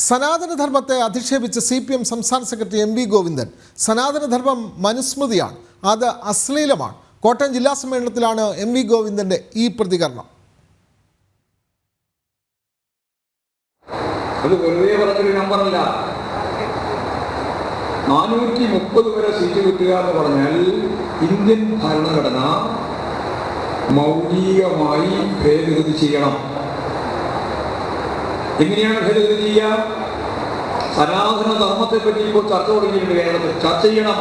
സനാതനധർമ്മത്തെ അധിക്ഷേപിച്ച് CPM സംസ്ഥാന secretary MV Govindan. സനാതനധർമ്മം മനുസ്മൃതിയാണ്, അത് അശ്ലീലമാണ്. കോട്ടയം ജില്ലാ സമ്മേളനത്തിലാണ് MV ഗോവിന്ദന്റെ ഈ പ്രതികരണം. അത് വെറുതെ പറഞ്ഞൊരു നമ്പറല്ല. 430 വരെ സീറ്റ് കിട്ടുക എന്ന് പറഞ്ഞാൽ ഇന്ത്യൻ ഭരണഘടന മൗലികമായി ഭേദഗതി ചെയ്യണം. എങ്ങനെയാണ് ഭേദഗതി ചെയ്യുക? സനാതന ധർമ്മത്തെ പറ്റി ഇപ്പോൾ ചർച്ച തുടങ്ങിയിട്ടുണ്ട്. കേരളത്തിൽ ചർച്ച ചെയ്യണം.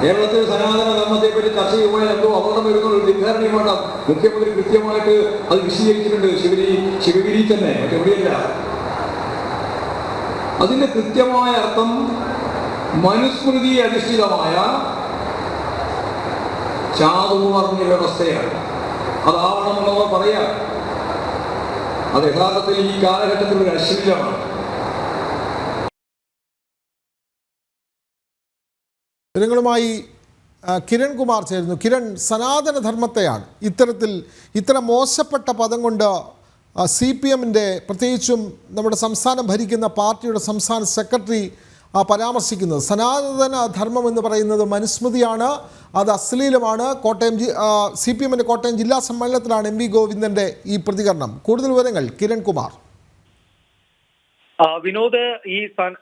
കേരളത്തിൽ സനാതന ധർമ്മത്തെ പറ്റി ചർച്ച ചെയ്യുമ്പോൾ എന്തോ അപകടം വരുന്ന ഒരു ധിക്കാരണിയുമാണ്. മുഖ്യമന്ത്രി കൃത്യമായിട്ട് അത് വിശദീകരിച്ചിട്ടുണ്ട്. ശിവഗിരി തന്നെ, മറ്റെവിടെയല്ല. അതിന്റെ കൃത്യമായ അർത്ഥം മനുസ്മൃതി അധിഷ്ഠിതമായ ചാതുർവർണ്ണ വ്യവസ്ഥയാണ്. അതാവണമെന്ന് പറയാം. അത് യഥാർത്ഥത്തിൽ ഈ കാലഘട്ടത്തിൽ ഒരു അശ്ലീലമാണ്. ജനങ്ങളുമായി കിരൺ കുമാർ ചേരുന്നു. കിരൺ, സനാതനധർമ്മത്തെയാണ് ഇത്തരം മോശപ്പെട്ട പദം കൊണ്ട് CPMന്റെ പ്രത്യേകിച്ചും നമ്മുടെ സംസ്ഥാനം ഭരിക്കുന്ന പാർട്ടിയുടെ സംസ്ഥാന സെക്രട്ടറി പരാമർശിക്കുന്നത്. സനാതന ധർമ്മം എന്ന് പറയുന്നത് മനുസ്മൃതിയാണ്, അത് അശ്ലീലമാണ്. CPMന്റെ കോട്ടയം ജില്ലാ സമ്മേളനത്തിലാണ് MV ഗോവിന്ദന്റെ ഈ പ്രതികരണം. കൂടുതൽ വിവരങ്ങൾ കിരൺ കുമാർ. വിനോദ്, ഈ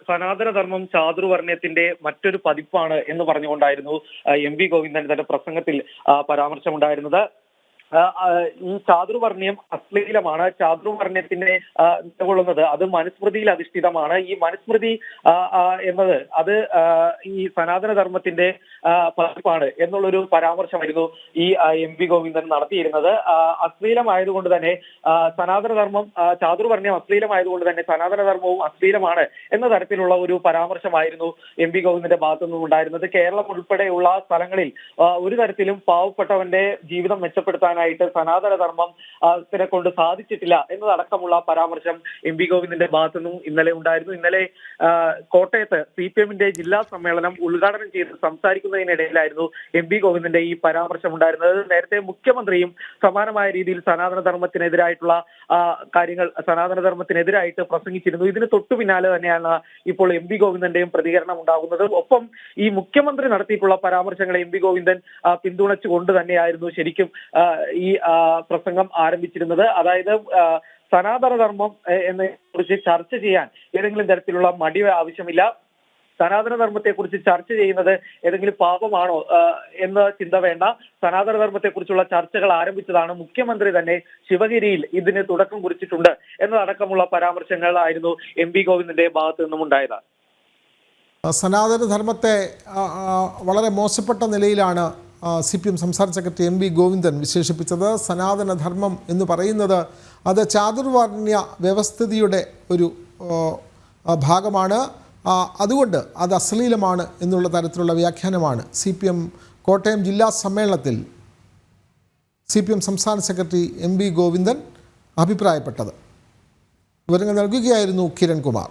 സനാതനധർമ്മം ചാതുർവർണ്ണയത്തിന്റെ മറ്റൊരു പതിപ്പാണ് എന്ന് പറഞ്ഞുകൊണ്ടായിരുന്നു MV ഗോവിന്ദൻ തന്റെ പ്രസംഗത്തിൽ പരാമർശമുണ്ടായിരുന്നത്. ഈ ചാതുർവർണ്ണയം അശ്ലീലമാണ്. ചാതുർവർണ്ണയത്തിനെ നിലകൊള്ളുന്നത് അത് മനുസ്മൃതിയിൽ അധിഷ്ഠിതമാണ്. ഈ മനുസ്മൃതി എന്നത് അത് ഈ സനാതനധർമ്മത്തിന്റെ പതിപ്പാണ് എന്നുള്ളൊരു പരാമർശമായിരുന്നു ഈ MV ഗോവിന്ദൻ നടത്തിയിരുന്നത്. അശ്ലീലമായതുകൊണ്ട് തന്നെ സനാതനധർമ്മം, ചാതുർവർണ്ണയം അശ്ലീലമായതുകൊണ്ട് തന്നെ സനാതനധർമ്മവും അശ്ലീലമാണ് എന്ന തരത്തിലുള്ള ഒരു പരാമർശമായിരുന്നു MV ഗോവിന്ദന്റെ ഭാഗത്തു നിന്നും ഉണ്ടായിരുന്നത്. കേരളം ഉൾപ്പെടെയുള്ള സ്ഥലങ്ങളിൽ ഒരു തരത്തിലും പാവപ്പെട്ടവന്റെ ജീവിതം മെച്ചപ്പെടുത്താൻ സനാതനധർമ്മത്തിനെ കൊണ്ട് സാധിച്ചിട്ടില്ല എന്നതടക്കമുള്ള പരാമർശം MV ഗോവിന്ദന്റെ ഭാഗത്തു നിന്നും ഇന്നലെ ഉണ്ടായിരുന്നു. ഇന്നലെ കോട്ടയത്ത് CPMന്റെ ജില്ലാ സമ്മേളനം ഉദ്ഘാടനം ചെയ്ത് സംസാരിക്കുന്നതിനിടയിലായിരുന്നു MV ഗോവിന്ദന്റെ ഈ പരാമർശം ഉണ്ടായിരുന്നത്. നേരത്തെ മുഖ്യമന്ത്രിയും സമാനമായ രീതിയിൽ സനാതനധർമ്മത്തിനെതിരായിട്ടുള്ള കാര്യങ്ങൾ സനാതനധർമ്മത്തിനെതിരായിട്ട് പ്രസംഗിച്ചിരുന്നു. ഇതിന് തൊട്ടു പിന്നാലെ തന്നെയാണ് ഇപ്പോൾ MV ഗോവിന്ദന്റെയും പ്രതികരണം ഉണ്ടാകുന്നത്. ഒപ്പം ഈ മുഖ്യമന്ത്രി നടത്തിയിട്ടുള്ള പരാമർശങ്ങളെ MV ഗോവിന്ദൻ പിന്തുണച്ചുകൊണ്ട് തന്നെയായിരുന്നു ശരിക്കും ഈ പ്രസംഗം ആരംഭിച്ചിരുന്നത്. അതായത് സനാതനധർമ്മം എന്നെ കുറിച്ച് ചർച്ച ചെയ്യാൻ ഏതെങ്കിലും തരത്തിലുള്ള മടി ആവശ്യമില്ല. സനാതനധർമ്മത്തെ കുറിച്ച് ചർച്ച ചെയ്യുന്നത് ഏതെങ്കിലും പാപമാണോ എന്ന ചിന്ത വേണ്ട. സനാതനധർമ്മത്തെ കുറിച്ചുള്ള ചർച്ചകൾ ആരംഭിച്ചതാണ് മുഖ്യമന്ത്രി തന്നെ ശിവഗിരിയിൽ ഇതിന് തുടക്കം കുറിച്ചിട്ടുണ്ട് എന്നതടക്കമുള്ള പരാമർശങ്ങളായിരുന്നു MV ഗോവിന്ദന്റെ ഭാഗത്തു നിന്നും ഉണ്ടായത്. സനാതനധർമ്മത്തെ വളരെ മോശപ്പെട്ട നിലയിലാണ് CPM സംസ്ഥാന സെക്രട്ടറി MV ഗോവിന്ദൻ വിശേഷിപ്പിച്ചത്. സനാതനധർമ്മം എന്ന് പറയുന്നത് അത് ചാതുർവർണ്ണ്യ വ്യവസ്ഥിതിയുടെ ഒരു ഭാഗമാണ്, അതുകൊണ്ട് അത് അശ്ലീലമാണ് എന്നുള്ള തരത്തിലുള്ള വ്യാഖ്യാനമാണ് CPM കോട്ടയം ജില്ലാ സമ്മേളനത്തിൽ CPM സംസ്ഥാന സെക്രട്ടറി MV ഗോവിന്ദൻ അഭിപ്രായപ്പെട്ടത്. വിവരങ്ങൾ നൽകുകയായിരുന്നു കിരൺ കുമാർ.